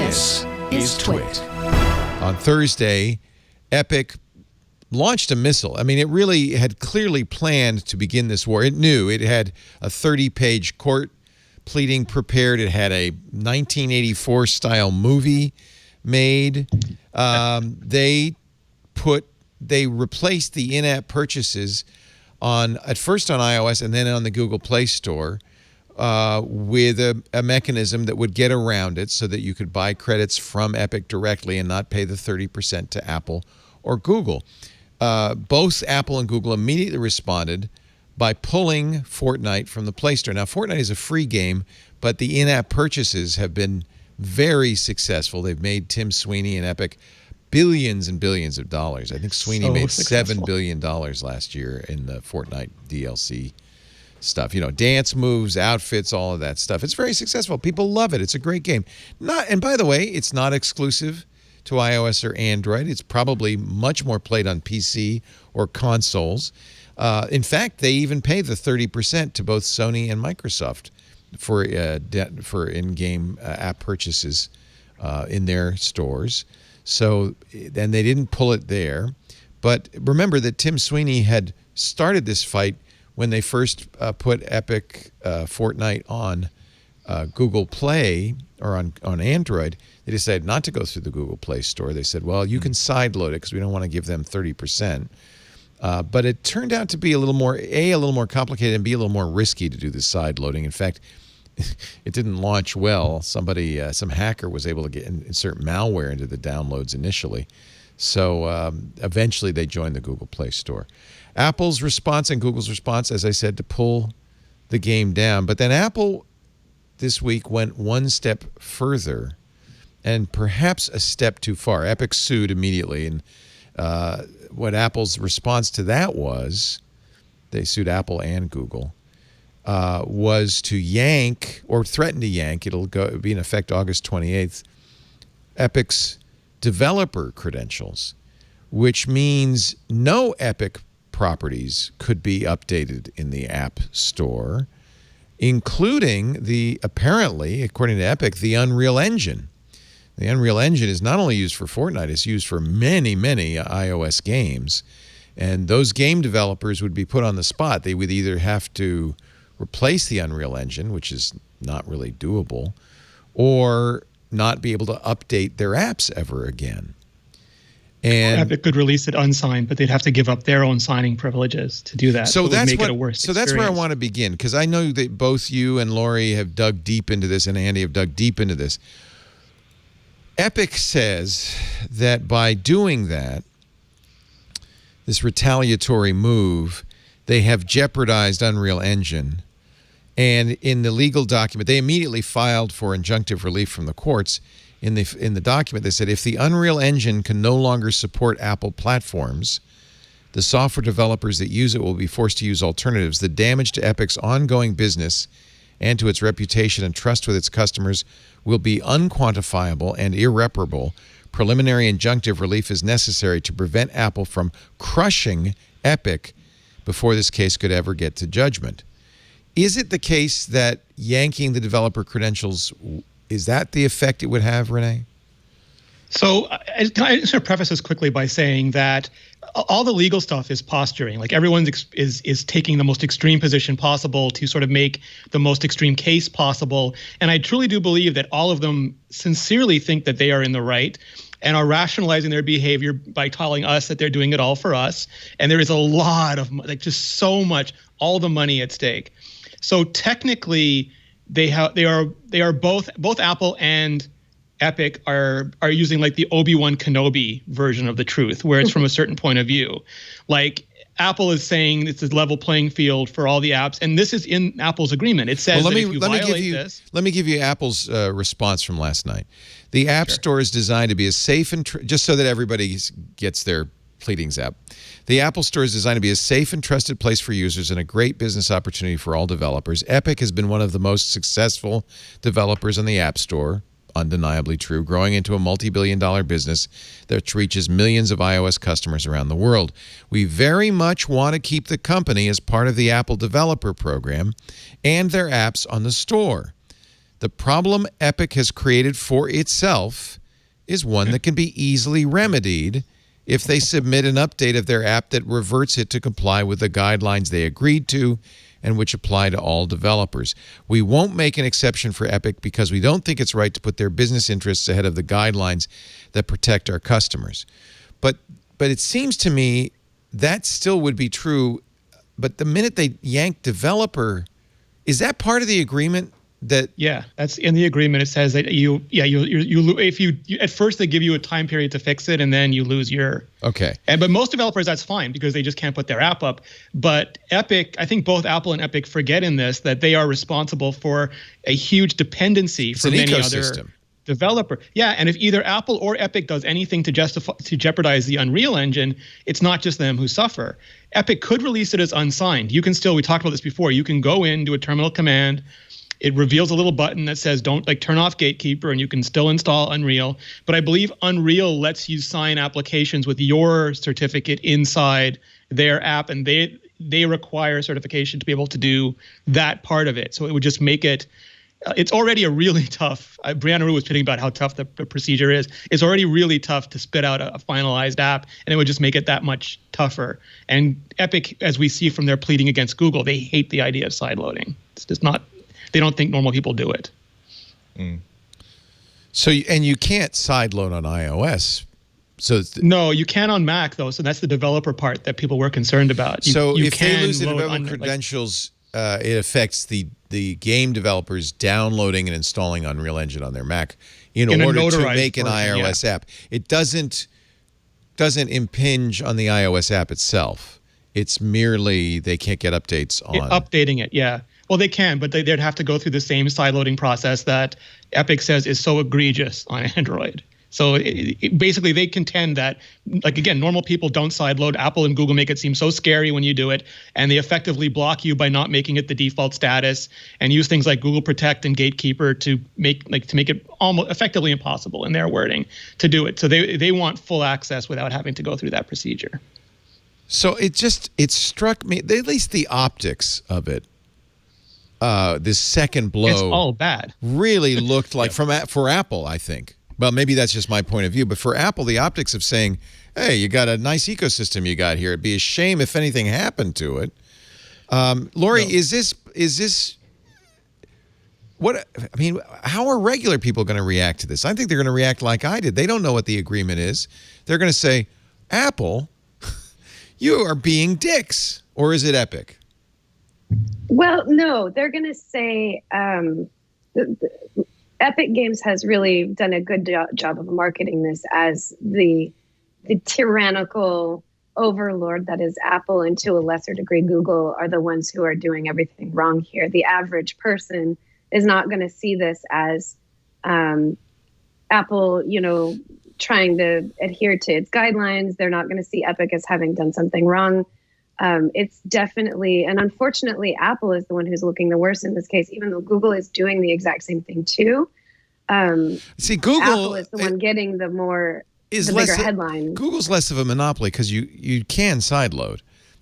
This is TWiT. On Thursday, Epic launched a missile. I mean, it really had clearly planned to begin this war. It knew it had a 30-page court pleading prepared. It had a 1984-style movie made. They replaced the in-app purchases at first on iOS and then on the Google Play Store with a mechanism that would get around it so that you could buy credits from Epic directly and not pay the 30% to Apple or Google. Both Apple and Google immediately responded by pulling Fortnite from the Play Store. Now, Fortnite is a free game, but the in-app purchases have been very successful. They've made Tim Sweeney and Epic billions and billions of dollars. I think Sweeney made $7 billion last year in the Fortnite DLC stuff. You know, dance moves, outfits, all of that stuff. It's very successful. People love it. It's a great game. And by the way, it's not exclusive to iOS or Android. It's probably much more played on PC or consoles. In fact, they even pay the 30% to both Sony and Microsoft for in-game app purchases in their stores. So, and they didn't pull it there. But remember that Tim Sweeney had started this fight when they first put Epic Fortnite on Google Play or on Android. They decided not to go through the Google Play Store. They said, well, you can sideload it because we don't want to give them 30%. But it turned out to be a little more complicated and B, a little more risky to do the side loading. In fact, it didn't launch well. Some hacker was able to insert malware into the downloads initially. So eventually they joined the Google Play Store. Apple's response and Google's response, as I said, to pull the game down. But then Apple this week went one step further and perhaps a step too far. Epic sued immediately. And what Apple's response to that was, they sued Apple and Google, was to yank or threaten to yank, it'll be in effect August 28th, Epic's developer credentials, which means no Epic properties could be updated in the App Store, including apparently, according to Epic, the Unreal Engine. The Unreal Engine is not only used for Fortnite, it's used for many, many iOS games. And those game developers would be put on the spot. They would either have to replace the Unreal Engine, which is not really doable, or not be able to update their apps ever again. And Epic could release it unsigned, but they'd have to give up their own signing privileges to do that. So that's where I want to begin, because I know that both you and Lory have dug deep into this, and Andy have dug deep into this. Epic says that by doing that, this retaliatory move, they have jeopardized Unreal Engine. And in the legal document, they immediately filed for injunctive relief from the courts. In the document, they said, if the Unreal Engine can no longer support Apple platforms, the software developers that use it will be forced to use alternatives. The damage to Epic's ongoing business and to its reputation and trust with its customers will be unquantifiable and irreparable. Preliminary injunctive relief is necessary to prevent Apple from crushing Epic before this case could ever get to judgment. Is it the case that yanking the developer credentials, is that the effect it would have, Rene? So I just want to preface this quickly by saying that all the legal stuff is posturing. Like everyone is taking the most extreme position possible to sort of make the most extreme case possible. And I truly do believe that all of them sincerely think that they are in the right and are rationalizing their behavior by telling us that they're doing it all for us. And there is a lot of, like, just so much, all the money at stake. So technically, they are both Apple and Epic are using like the Obi-Wan Kenobi version of the truth, where it's from a certain point of view. Like Apple is saying it's a level playing field for all the apps, and this is in Apple's agreement. It says let me give you Apple's response from last night. The App Store is designed to be as safe and just so that everybody gets their pleadings out. The Apple Store is designed to be a safe and trusted place for users and a great business opportunity for all developers. Epic has been one of the most successful developers on the App Store. Undeniably true, growing into a multi-billion-dollar business that reaches millions of iOS customers around the world. We very much want to keep the company as part of the Apple Developer Program and their apps on the store. The problem Epic has created for itself is one that can be easily remedied if they submit an update of their app that reverts it to comply with the guidelines they agreed to and which apply to all developers. We won't make an exception for Epic because we don't think it's right to put their business interests ahead of the guidelines that protect our customers. But it seems to me that still would be true. But the minute they yank developer, is that part of the agreement? That's in the agreement. It says that if you at first they give you a time period to fix it, and then you lose your but most developers, that's fine because they just can't put their app up. But Epic, I think both Apple and Epic forget in this that they are responsible for a huge dependency for many other developer. And if either Apple or Epic does anything to jeopardize the Unreal Engine, it's not just them who suffer. Epic could release it as unsigned. You can still, we talked about this before, you can go in, do a terminal command. It reveals a little button that says turn off Gatekeeper, and you can still install Unreal. But I believe Unreal lets you sign applications with your certificate inside their app, and they require certification to be able to do that part of it. So it would just make it it's already a really tough, Brianna Rue was tweeting about how tough the procedure is. It's already really tough to spit out a finalized app, and it would just make it that much tougher. And Epic, as we see from their pleading against Google, they hate the idea of sideloading. It's just not, they don't think normal people do it. Mm. So, and you can't sideload on iOS. So no, you can on Mac though. So that's the developer part that people were concerned about. So if they lose the developer credentials, it affects the game developers downloading and installing Unreal Engine on their Mac in order to make an iOS app. It doesn't impinge on the iOS app itself. It's merely they can't get updates on updating it. Yeah. Well, they can, but they'd have to go through the same sideloading process that Epic says is so egregious on Android. So basically, they contend that, like, again, normal people don't sideload. Apple and Google make it seem so scary when you do it, and they effectively block you by not making it the default status, and use things like Google Protect and Gatekeeper to make it almost effectively impossible in their wording to do it. So they want full access without having to go through that procedure. So it struck me, at least the optics of it. This second blow, it's all bad. Really looked like for Apple, I think. Well, maybe that's just my point of view, but for Apple, the optics of saying, "Hey, you got a nice ecosystem you got here. It'd be a shame if anything happened to it." Lory, is this what I mean? How are regular people going to react to this? I think they're going to react like I did. They don't know what the agreement is. They're going to say, "Apple, you are being dicks," or is it Epic? Well, no, they're going to say. Epic Games has really done a good job of marketing this as the tyrannical overlord that is Apple, and to a lesser degree Google, are the ones who are doing everything wrong here. The average person is not going to see this as Apple, trying to adhere to its guidelines. They're not going to see Epic as having done something wrong. It's definitely, and unfortunately, Apple is the one who's looking the worst in this case, even though Google is doing the exact same thing too. See, Google Apple is the one getting the bigger headline. Google's less of a monopoly because you can sideload.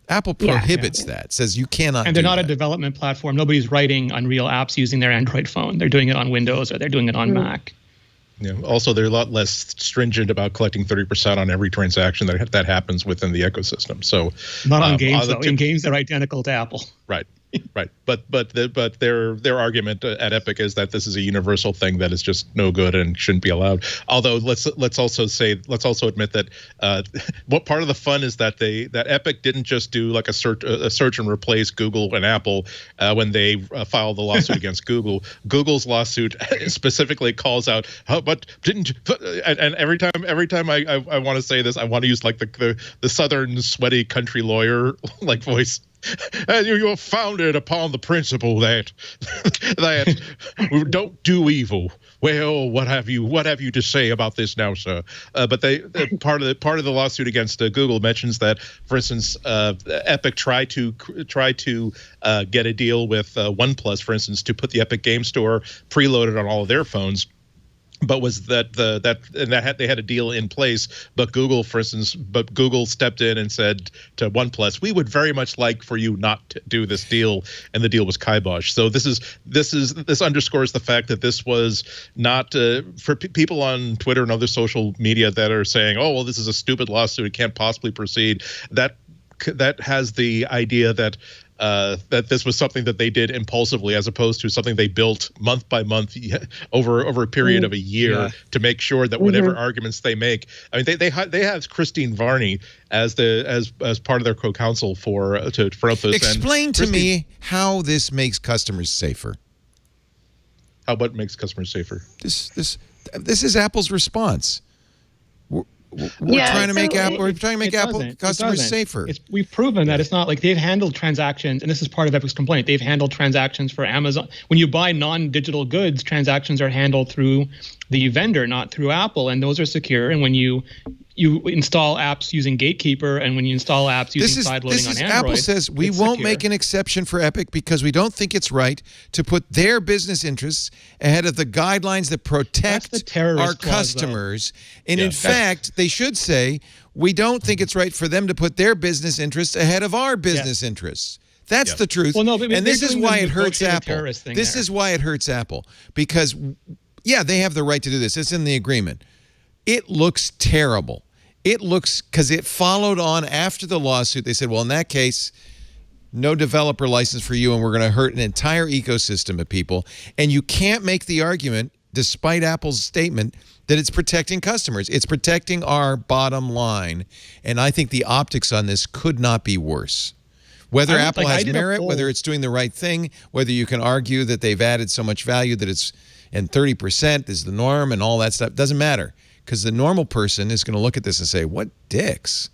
Apple prohibits that, says you cannot. And they're not a development platform. Nobody's writing Unreal apps using their Android phone. They're doing it on Windows or they're doing it on Mac. Yeah. Also, they're a lot less stringent about collecting 30% on every transaction that happens within the ecosystem. So not on games though. In games, they're identical to Apple. Right. Right. But their argument at Epic is that this is a universal thing that is just no good and shouldn't be allowed. Although let's also admit that what part of the fun is that Epic didn't just do like a search and replace Google and Apple when they filed the lawsuit against Google. Google's lawsuit specifically calls out but didn't, and every time I want to say this, I want to use like the southern sweaty country lawyer like voice. And you are founded upon the principle that we don't do evil. Well, what have you to say about this now, sir? But part of the lawsuit against Google mentions that, for instance, Epic tried to get a deal with OnePlus, for instance, to put the Epic Game Store preloaded on all of their phones. but was that they had a deal in place, but Google, for instance, Google stepped in and said to OnePlus, we would very much like for you not to do this deal, and the deal was kibosh. So this underscores the fact that this was not for people on Twitter and other social media that are saying, oh well, this is a stupid lawsuit, it can't possibly proceed. That has the idea that that this was something that they did impulsively, as opposed to something they built month by month over a period of a year to make sure that whatever arguments they make. I mean, they have Christine Varney as part of their co-counsel to front those. Explain to me how this makes customers safer. What makes customers safer? This is Apple's response. We're trying to make Apple customers safer. We've proven that it's not like they've handled transactions, and this is part of Epic's complaint. They've handled transactions for Amazon. When you buy non-digital goods, transactions are handled through the vendor, not through Apple, and those are secure. And when you install apps using Gatekeeper, and when you install apps using sideloading on Android, Apple says we won't make an exception for Epic because we don't think it's right to put their business interests ahead of the guidelines that protect our customers. And in fact, they should say we don't think it's right for them to put their business interests ahead of our business interests. That's the truth. Well, no, but and this is why it hurts Apple. This is why it hurts Apple, because they have the right to do this. It's in the agreement. It looks terrible. It looks, because it followed on after the lawsuit. They said, well, in that case, no developer license for you, and we're going to hurt an entire ecosystem of people. And you can't make the argument, despite Apple's statement, that it's protecting customers. It's protecting our bottom line. And I think the optics on this could not be worse. Whether Apple has merit, whether it's doing the right thing, whether you can argue that they've added so much value that it's, and 30% is the norm and all that stuff, doesn't matter. Because the normal person is going to look at this and say, what dicks?